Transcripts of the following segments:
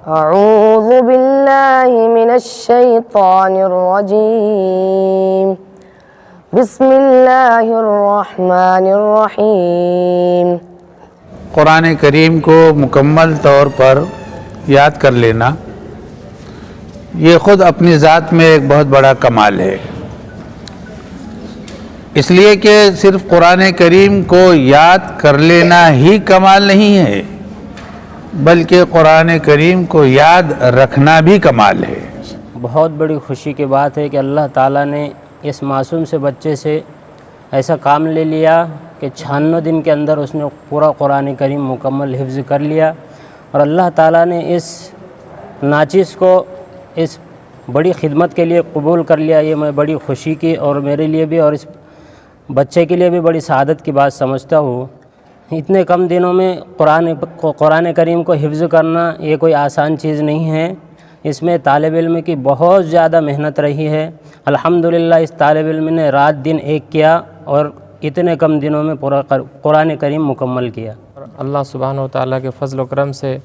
اعوذ باللہ من الشیطان الرجیم بسم اللہ الرحمن الرحیم۔ قرآن کریم کو مکمل طور پر یاد کر لینا یہ خود اپنی ذات میں ایک بہت بڑا کمال ہے، اس لیے کہ صرف قرآن کریم کو یاد کر لینا ہی کمال نہیں ہے، بلکہ قرآن کریم کو یاد رکھنا بھی کمال ہے۔ بہت بڑی خوشی کی بات ہے کہ اللہ تعالیٰ نے اس معصوم سے بچے سے ایسا کام لے لیا کہ 96 دن کے اندر اس نے پورا قرآن کریم مکمل حفظ کر لیا، اور اللہ تعالیٰ نے اس ناچیز کو اس بڑی خدمت کے لیے قبول کر لیا۔ یہ میں بڑی خوشی کی اور میرے لیے بھی اور اس بچے کے لیے بھی بڑی سعادت کی بات سمجھتا ہوں۔ اتنے کم دنوں میں قرآن کریم کو حفظ کرنا یہ کوئی آسان چیز نہیں ہے، اس میں طالب علم کی بہت زیادہ محنت رہی ہے۔ الحمدللہ اس طالب علم نے رات دن ایک کیا اور اتنے کم دنوں میں پورا قرآن کریم مکمل کیا۔ اللہ سبحانہ و تعالیٰ کے فضل و کرم سے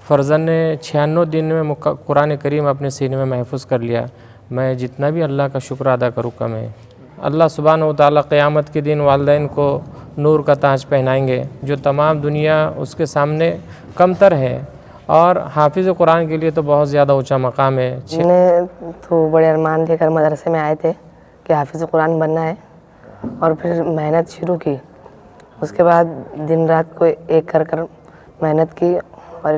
فرزند نے 96 دن میں قرآن کریم اپنے سینے میں محفوظ کر لیا۔ میں جتنا بھی اللہ کا شکر ادا کروں کم ہے۔ اللہ سبحانہ و تعالیٰ قیامت کے دن والدین کو نور کا تاج پہنائیں گے، جو تمام دنیا اس کے سامنے کمتر ہے، اور حافظ قرآن کے لیے تو بہت زیادہ اونچا مقام ہے۔ میں نے تو بڑے ارمان لے کر مدرسے میں آئے تھے کہ حافظ قرآن بننا ہے، اور پھر محنت شروع کی۔ اس کے بعد دن رات کو ایک کر محنت کی، اور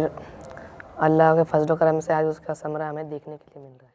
اللہ کے فضل و کرم سے آج اس کا ثمرہ ہمیں دیکھنے کے لیے مل رہا ہے۔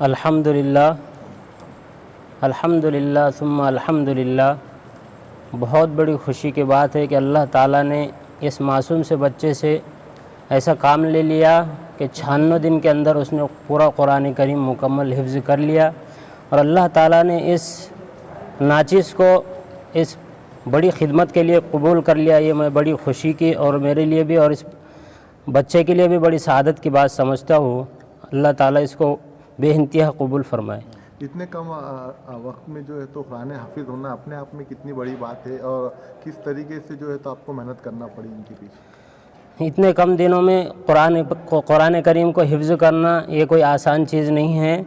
الحمدللہ الحمدللہ ثم الحمدللہ۔ بہت بڑی خوشی کی بات ہے کہ اللہ تعالیٰ نے اس معصوم سے بچے سے ایسا کام لے لیا کہ 96 دن کے اندر اس نے پورا قرآن کریم مکمل حفظ کر لیا، اور اللہ تعالیٰ نے اس ناچیز کو اس بڑی خدمت کے لیے قبول کر لیا۔ یہ میں بڑی خوشی کی اور میرے لیے بھی اور اس بچے کے لیے بھی بڑی سعادت کی بات سمجھتا ہوں۔ اللہ تعالیٰ اس کو بے انتہا قبول فرمائے۔ اتنے کم وقت میں جو ہے تو قرآن حافظ ہونا اپنے آپ میں کتنی بڑی بات ہے، اور کس طریقے سے جو ہے تو آپ کو محنت کرنا پڑی ان کے پیچھے؟ اتنے کم دنوں میں قرآن کریم کو حفظ کرنا یہ کوئی آسان چیز نہیں ہے،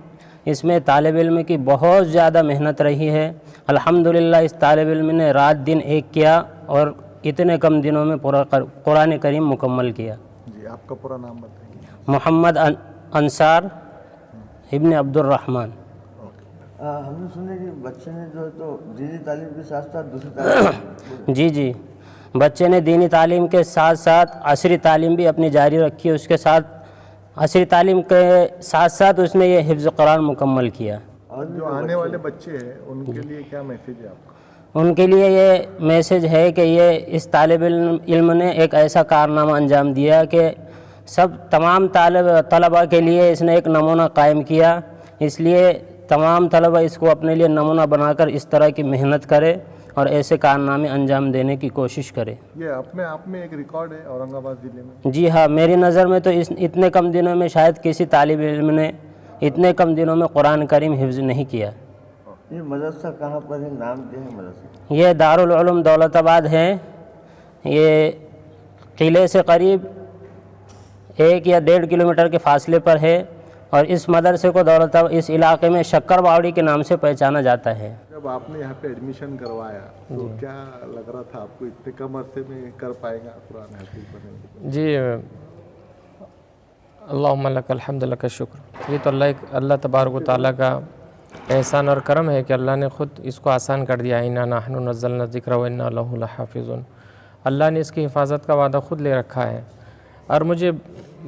اس میں طالب علم کی بہت زیادہ محنت رہی ہے۔ الحمدللہ اس طالب علم نے رات دن ایک کیا اور اتنے کم دنوں میں پورا قرآن کریم مکمل کیا۔ جی آپ کا پورا نام بتائیے۔ محمد انصار ابن عبد الرحمن۔ ہم نے سنے کہ بچے نے جو ہے تو دینی تعلیم کے ساتھ ساتھ دوسری تعلیم جی بچے نے دینی تعلیم کے ساتھ ساتھ عصری تعلیم بھی اپنی جاری رکھی، اس کے ساتھ عصری تعلیم کے ساتھ ساتھ اس نے یہ حفظ قرآن مکمل کیا۔ اور جو آنے والے بچے ہیں ان کے لیے کیا میسیج ہے آپ کا؟ ان کے لیے یہ میسیج ہے کہ یہ اس طالب علم نے ایک ایسا کارنامہ انجام دیا کہ تمام طلباء کے لیے اس نے ایک نمونہ قائم کیا، اس لیے تمام طلباء اس کو اپنے لیے نمونہ بنا کر اس طرح کی محنت کرے اور ایسے کارنامے انجام دینے کی کوشش کرے۔ یہ اپنے آپ میں ایک ریکارڈ ہے اورنگ آباد ضلع میں۔ جی ہاں، میری نظر میں تو اتنے کم دنوں میں شاید کسی طالب علم نے اتنے کم دنوں میں قرآن کریم حفظ نہیں کیا۔ یہ مدرسہ کہاں پر ہے؟ نام کیا ہے مدرسہ؟ یہ دارالعلوم دولت آباد ہے. یہ قلعے سے قریب 1 یا 1.5 کلومیٹر کے فاصلے پر ہے اور اس مدرسے کو اس علاقے میں شکر باوڑی کے نام سے پہچانا جاتا ہے. جب آپ نے یہاں پہ ایڈمیشن کروایا تو کیا لگ رہا تھا آپ کو اتنے کم عرصے میں کر پائے گا قرآن حافظ بننے کی؟ جی اللہم لک الحمد لک الشکر. یہ تو اللہ تبارک و تعالیٰ کا احسان اور کرم ہے کہ اللہ نے خود اس کو آسان کر دیا. انا نحن نزلنا الذکر و انا لہ لحافظون. اللہ نے اس کی حفاظت کا وعدہ خود لے رکھا ہے اور مجھے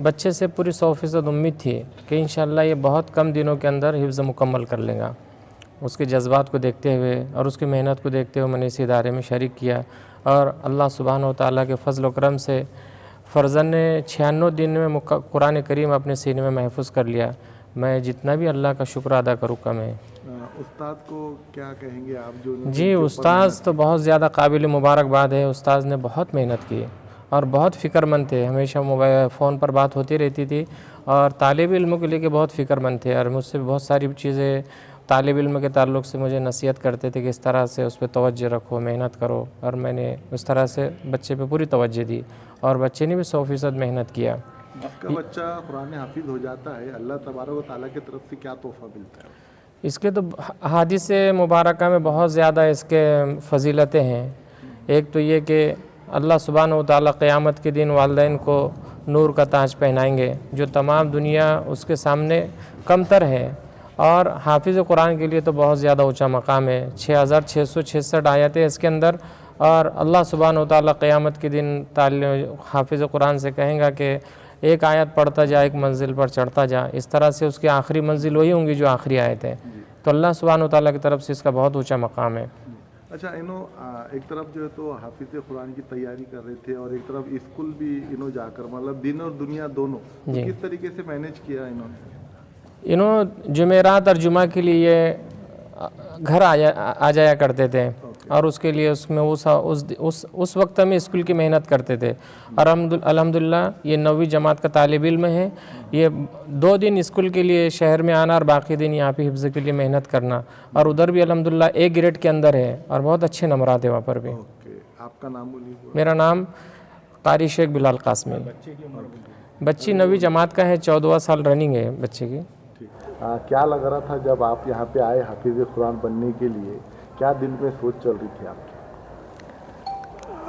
بچے سے پوری 100% امید تھی کہ انشاءاللہ یہ بہت کم دنوں کے اندر حفظ مکمل کر لے گا. اس کے جذبات کو دیکھتے ہوئے اور اس کی محنت کو دیکھتے ہوئے میں نے اس ادارے میں شریک کیا اور اللہ سبحانہ و تعالیٰ کے فضل و کرم سے فرزند نے 96 دن میں قرآن کریم اپنے سینے میں محفوظ کر لیا. میں جتنا بھی اللہ کا شکر ادا کروں کم ہے. استاد کو کیا کہیں گے آپ جو؟ جی استاذ تو بہت زیادہ قابل مبارکباد ہے. استاذ نے بہت محنت کی اور بہت فکر مند تھے. ہمیشہ فون پر بات ہوتی رہتی تھی اور طالب علموں کو لے کے بہت فکر مند تھے اور مجھ سے بہت ساری چیزیں طالب علم کے تعلق سے مجھے نصیحت کرتے تھے کہ اس طرح سے اس پہ توجہ رکھو، محنت کرو، اور میں نے اس طرح سے بچے پہ پوری توجہ دی اور بچے نے بھی 100% محنت کیا. جس کا بچہ قرآن حافظ ہو جاتا ہے اللہ تبارک و تعالیٰ کی طرف سے کیا تحفہ ملتا ہے؟ اس کے تو حدیث مبارکہ میں بہت زیادہ اس کے فضیلتیں ہیں. ایک تو یہ کہ اللہ سبحانہ و تعالیٰ قیامت کے دن والدین کو نور کا تاج پہنائیں گے جو تمام دنیا اس کے سامنے کمتر ہے. اور حافظ قرآن کے لیے تو بہت زیادہ اونچا مقام ہے. 6666 آیتیں اس کے اندر اور اللہ سبحانہ و تعالیٰ قیامت کے دن حافظ قرآن سے کہیں گا کہ ایک آیت پڑھتا جا، ایک منزل پر چڑھتا جا. اس طرح سے اس کی آخری منزل وہی ہوں گی جو آخری آیت ہے. تو اللہ سبحانہ و تعالیٰ کی طرف سے اس کا بہت اونچا مقام ہے. اچھا ایک طرف جو ہے تو حافظ قرآن کی تیاری کر رہے تھے اور ایک طرف اسکول بھی جا کر مطلب دن اور دنیا دونوں کس طریقے سے مینیج کیا انہوں نے؟ جمعرات اور جمعہ کے لیے گھر آ جایا کرتے تھے اور اس کے لیے اس میں اس وقت میں اسکول کی محنت کرتے تھے. اور الحمدللہ یہ 9ویں جماعت کا طالب علم ہے. یہ 2 دن اسکول کے لیے شہر میں آنا اور باقی دن یہاں پہ حفظ کے لیے محنت کرنا اور ادھر بھی الحمدللہ A گریڈ کے اندر ہے اور بہت اچھے نمبرات ہیں وہاں پر بھی. آپ کا نام بولیے؟ میرا نام قاری شیخ بلال قاسمی. بچی 9ویں جماعت کا ہے، 14واں سال رننگ ہے بچے کی. کیا لگ رہا تھا جب آپ یہاں پہ آئے حافظ قرآن بننے کے لیے؟ کیا دل میں سوچ چل رہی تھی آپ کی؟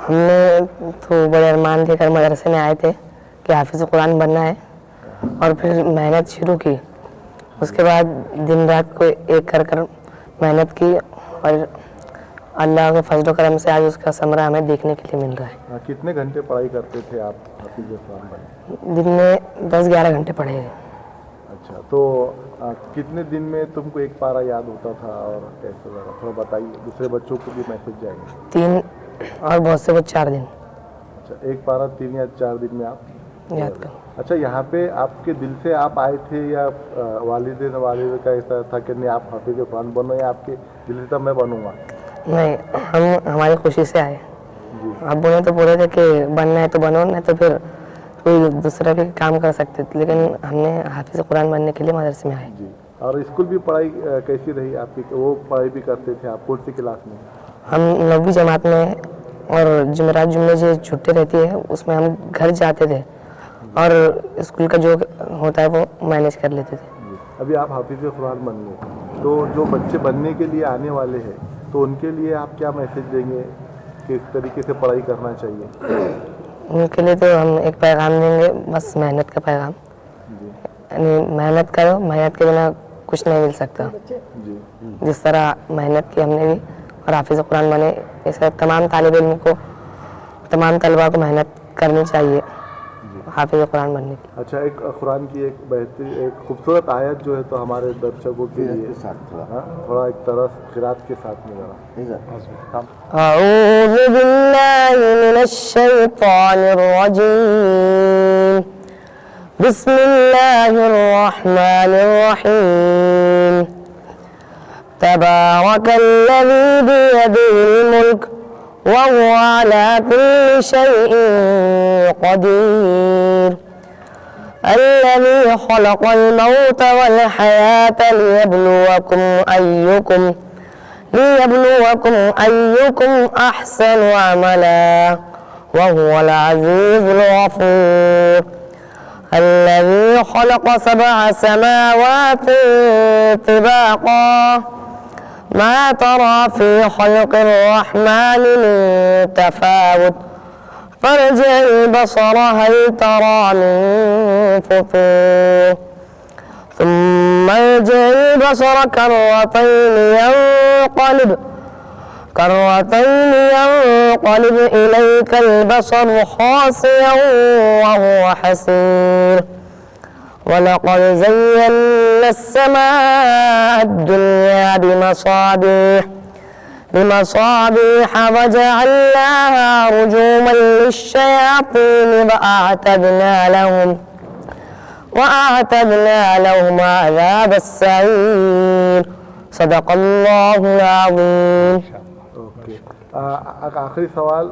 ہم نے تو بڑے ارمان لے کر مدرسے میں آئے تھے کہ حافظ قرآن بننا ہے اور پھر محنت شروع کی. اس کے بعد دن رات کو ایک کر محنت کی اور اللہ کے فضل و کرم سے آج اس کا ثمرہ ہمیں دیکھنے کے لیے مل رہا ہے. کتنے گھنٹے پڑھائی کرتے تھے آپ حافظ قرآن بننے؟ دن میں 10-11 گھنٹے پڑھے ہیں. اچھا تو کتنے دن میں تم کو ایک پارہ یاد ہوتا تھا اور کیسے ذرا تھوڑا بتائیے، دوسرے بچوں کو بھی میسج جائے گا. 3 اور بہت سے وہ 4 دن. اچھا ایک پارہ 3 یا 4 دن میں آپ یاد کرو. اچھا یہاں پہ آپ کے دل سے آپ آئے تھے یا والد کا ایسا تھا کہ نہیں آپ حافظ قرآن بنو، یا آپ کے دل سے تب میں بنوں گا؟ نہیں، ہم ہماری خوشی سے آئے. ابو نے تو بولے تھے کہ بننا ہے تو بنو، نہیں تو پھر کوئی دوسرا بھی کام کر سکتے تھے، لیکن ہم نے حافظ قرآن بننے کے لیے مدرسے میں آئے. جی. اور اسکول بھی پڑھائی کیسی رہی آپ کی؟ وہ پڑھائی بھی کرتے تھے آپ؟ کون سی کلاس میں؟ ہم 9ویں جماعت میں اور جمعرات جمعے جو چھٹی رہتی ہے اس میں ہم گھر جاتے تھے اور اسکول کا جو ہوتا ہے وہ مینیج کر لیتے تھے. ابھی آپ حافظ قرآن بن گئے تو جو بچے بننے کے لیے آنے والے ہیں تو ان کے لیے آپ کیا میسج دیں گے کہ اس طریقے سے پڑھائی کرنا چاہیے؟ ان کے لیے تو ہم ایک پیغام دیں گے، بس محنت کا پیغام. یعنی محنت کرو، محنت کے بنا کچھ نہیں مل سکتا. جس طرح محنت کی ہم نے بھی اور حافظ قرآن بنے، ایسا تمام طالب علم کو، تمام طلباء کو محنت کرنی چاہیے حافظ قرآن بننے کی. اچھا ایک قرآن کی ایک بہترین ایک خوبصورت آیت جو ہے تو ہمارے درشکوں کے لیے تھوڑا ایک طرح قرات کے ساتھ میں ذرا. اعوذ باللہ من الشیطان الرجیم، بسم اللہ الرحمن الرحیم. تبارک الذی بیدہ الملک وهو على كل شيء قدير، الذي خلق الموت والحياة ليبلوكم أيكم ليبلوكم أيكم أحسن عملا وهو العزيز الغفور الذي خلق 7 سماوات طباقا ما ترى في خلق الرحمن من تفاوت فارجع البصر هل ترى من فطور ثم ارجع البصر كرتين ينقلب إليك البصر خاسئا وهو حسير ولقد زينا السماء الدنيا بمصابيح وجعلناها رجوما للشياطين وأعتدنا لهم عذاب السعير صدق اللہ العظیم. اوکے، آخری سوال،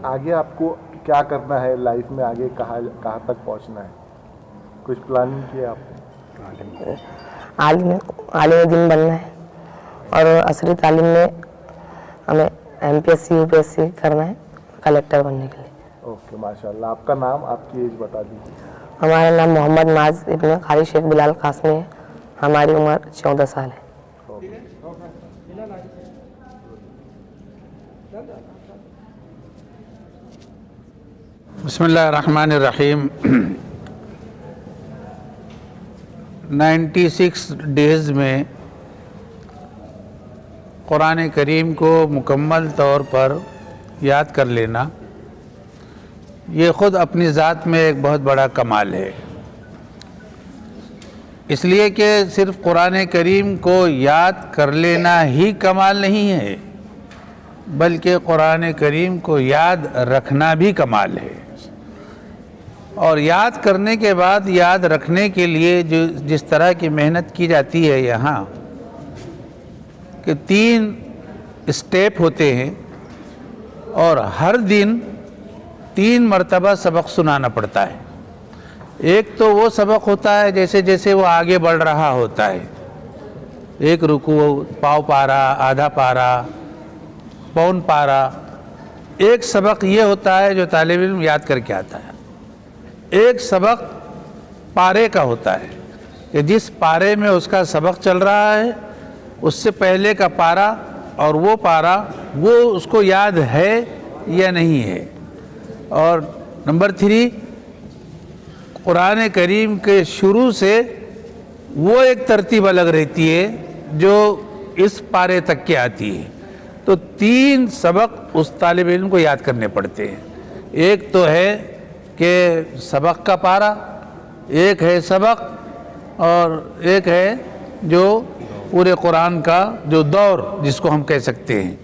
آگے آپ کو کیا کرنا ہے لائف میں؟ آگے کہاں تک پہنچنا ہے؟ کچھ پلاننگ کیا آپ نے؟ عالم دین بننا ہے اور عصری تعلیم میں ہمیں MPSC UPSC کرنا ہے کلیکٹر بننے کے لیے. اوکے، ماشاء اللہ. آپ کا نام، آپ کی ایج بتا دیجیے. ہمارا نام محمد معاذ ابن قاری شیخ بلال قاسمی ہے. ہماری عمر 14 سال ہے. بسم اللہ الرحمن الرحیم. 96 ڈیز میں قرآن کریم کو مکمل طور پر یاد کر لینا یہ خود اپنی ذات میں ایک بہت بڑا کمال ہے. اس لیے کہ صرف قرآن کریم کو یاد کر لینا ہی کمال نہیں ہے بلکہ قرآن کریم کو یاد رکھنا بھی کمال ہے. اور یاد کرنے کے بعد یاد رکھنے کے لیے جس طرح کی محنت کی جاتی ہے یہاں کہ 3 اسٹیپ ہوتے ہیں اور ہر دن 3 مرتبہ سبق سنانا پڑتا ہے. ایک تو وہ سبق ہوتا ہے جیسے جیسے وہ آگے بڑھ رہا ہوتا ہے، ایک رکوع، پاؤ پارا، آدھا پارا، پون پارا. ایک سبق یہ ہوتا ہے جو طالب علم یاد کر کے آتا ہے. ایک سبق پارے کا ہوتا ہے کہ جس پارے میں اس کا سبق چل رہا ہے اس سے پہلے کا پارا اور وہ پارا وہ اس کو یاد ہے یا نہیں ہے. اور نمبر 3 قرآن کریم کے شروع سے وہ ایک ترتیب الگ رہتی ہے جو اس پارے تک کی آتی ہے. تو 3 سبق اس طالب علم کو یاد کرنے پڑتے ہیں. ایک تو ہے کہ سبق کا پارا، ایک ہے سبق، اور ایک ہے جو پورے قرآن کا جو دور جس کو ہم کہہ سکتے ہیں.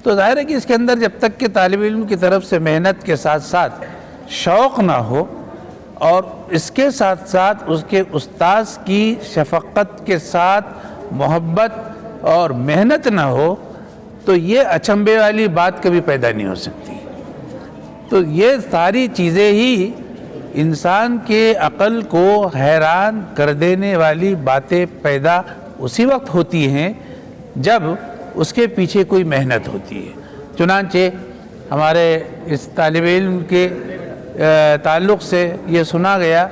تو ظاہر ہے کہ اس کے اندر جب تک کہ طالب علم کی طرف سے محنت کے ساتھ ساتھ شوق نہ ہو اور اس کے ساتھ ساتھ اس کے استاذ کی شفقت کے ساتھ محبت اور محنت نہ ہو تو یہ اچنبھے والی بات کبھی پیدا نہیں ہو سکتی. تو یہ ساری چیزیں ہی انسان کے عقل کو حیران کر دینے والی باتیں پیدا اسی وقت ہوتی ہیں جب اس کے پیچھے کوئی محنت ہوتی ہے. چنانچہ ہمارے اس طالب علم کے تعلق سے یہ سنا گیا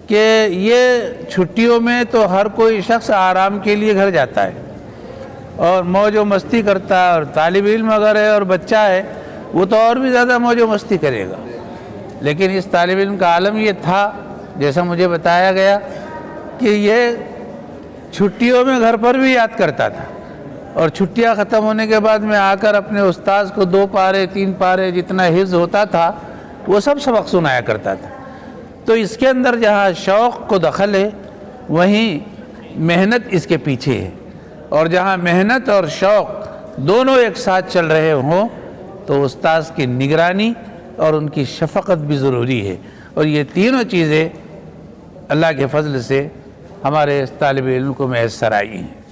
کہ یہ چھٹیوں میں تو ہر کوئی شخص آرام کے لیے گھر جاتا ہے اور موج و مستی کرتا ہے، اور طالب علم اگر ہے اور بچہ ہے وہ تو اور بھی زیادہ موج و مستی کرے گا. لیکن اس طالب علم کا عالم یہ تھا جیسا مجھے بتایا گیا کہ یہ چھٹیوں میں گھر پر بھی یاد کرتا تھا اور چھٹیاں ختم ہونے کے بعد میں آ کر اپنے استاذ کو 2 پارے 3 پارے جتنا حفظ ہوتا تھا وہ سب سبق سنایا کرتا تھا. تو اس کے اندر جہاں شوق کو دخل ہے وہیں محنت اس کے پیچھے ہے، اور جہاں محنت اور شوق دونوں ایک ساتھ چل رہے ہوں تو استاذ کی نگرانی اور ان کی شفقت بھی ضروری ہے. اور یہ تینوں چیزیں اللہ کے فضل سے ہمارے اس طالب علم کو میسر آئی ہیں.